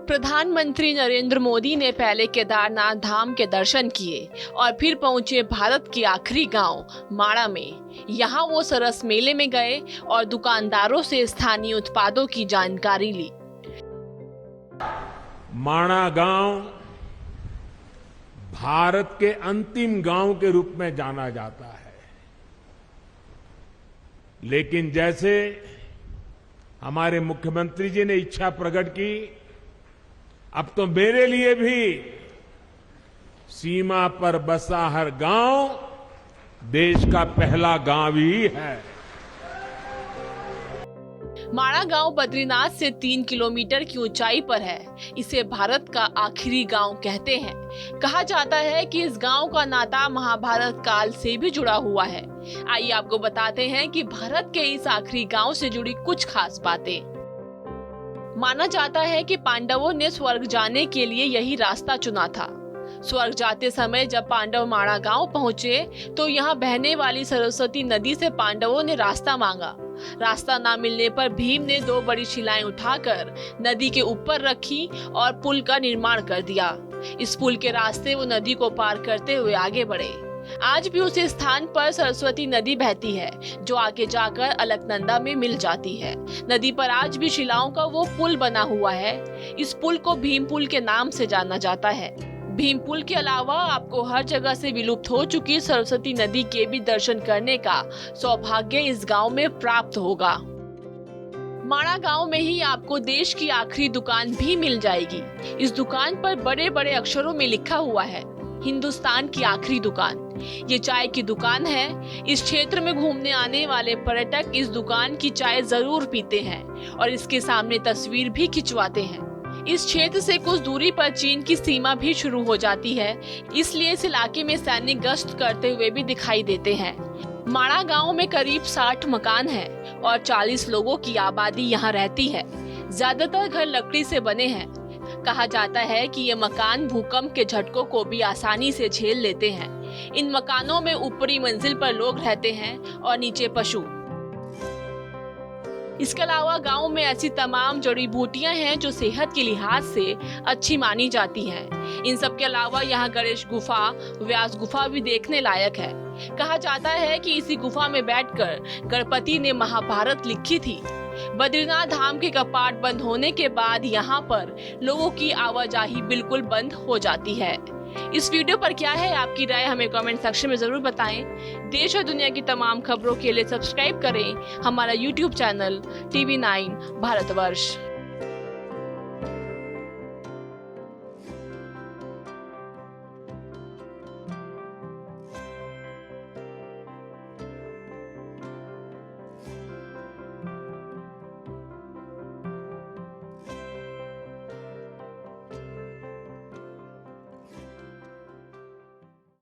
प्रधानमंत्री नरेंद्र मोदी ने पहले केदारनाथ धाम के दर्शन किए और फिर पहुंचे भारत के आखिरी गांव माणा में। यहां वो सरस मेले में गए और दुकानदारों से स्थानीय उत्पादों की जानकारी ली। माणा गांव भारत के अंतिम गांव के रूप में जाना जाता है, लेकिन जैसे हमारे मुख्यमंत्री जी ने इच्छा प्रकट की, अब तो मेरे लिए भी सीमा पर बसा हर गांव देश का पहला गांव ही है। माणा गांव बद्रीनाथ से 3 किलोमीटर की ऊंचाई पर है। इसे भारत का आखिरी गांव कहते हैं। कहा जाता है कि इस गांव का नाता महाभारत काल से भी जुड़ा हुआ है। आइए आपको बताते हैं कि भारत के इस आखिरी गांव से जुड़ी कुछ खास बातें। माना जाता है कि पांडवों ने स्वर्ग जाने के लिए यही रास्ता चुना था। स्वर्ग जाते समय जब पांडव माणा गांव पहुंचे तो यहाँ बहने वाली सरस्वती नदी से पांडवों ने रास्ता मांगा। रास्ता ना मिलने पर भीम ने 2 बड़ी शिलाएं उठाकर नदी के ऊपर रखी और पुल का निर्माण कर दिया। इस पुल के रास्ते वो नदी को पार करते हुए आगे बढ़े। आज भी उस स्थान पर सरस्वती नदी बहती है, जो आगे जाकर अलकनंदा में मिल जाती है। नदी पर आज भी शिलाओं का वो पुल बना हुआ है। इस पुल को भीम पुल के नाम से जाना जाता है। भीम पुल के अलावा आपको हर जगह से विलुप्त हो चुकी सरस्वती नदी के भी दर्शन करने का सौभाग्य इस गांव में प्राप्त होगा। माणा गांव में ही आपको देश की आखिरी दुकान भी मिल जाएगी। इस दुकान पर बड़े बड़े अक्षरों में लिखा हुआ है, हिंदुस्तान की आखिरी दुकान। ये चाय की दुकान है। इस क्षेत्र में घूमने आने वाले पर्यटक इस दुकान की चाय जरूर पीते हैं और इसके सामने तस्वीर भी खिंचवाते हैं। इस क्षेत्र से कुछ दूरी पर चीन की सीमा भी शुरू हो जाती है, इसलिए इस इलाके में सैनिक गश्त करते हुए भी दिखाई देते हैं। माणा गांव में करीब 60 मकान हैं और 40 लोगों की आबादी यहाँ रहती है। ज्यादातर घर लकड़ी से बने हैं। कहा जाता है कि ये मकान भूकंप के झटकों को भी आसानी से झेल लेते हैं। इन मकानों में ऊपरी मंजिल पर लोग रहते हैं और नीचे पशु। इसके अलावा गांव में ऐसी तमाम जड़ी बूटियां हैं जो सेहत के लिहाज से अच्छी मानी जाती हैं। इन सब के अलावा यहाँ गणेश गुफा, व्यास गुफा भी देखने लायक है। कहा जाता है कि इसी गुफा में बैठकर गणपति ने महाभारत लिखी थी। बद्रीनाथ धाम के कपाट बंद होने के बाद यहाँ पर लोगों की आवाजाही बिल्कुल बंद हो जाती है। इस वीडियो पर क्या है आपकी राय, हमें कमेंट सेक्शन में जरूर बताएं। देश और दुनिया की तमाम खबरों के लिए सब्सक्राइब करें हमारा YouTube चैनल TV9 भारतवर्ष।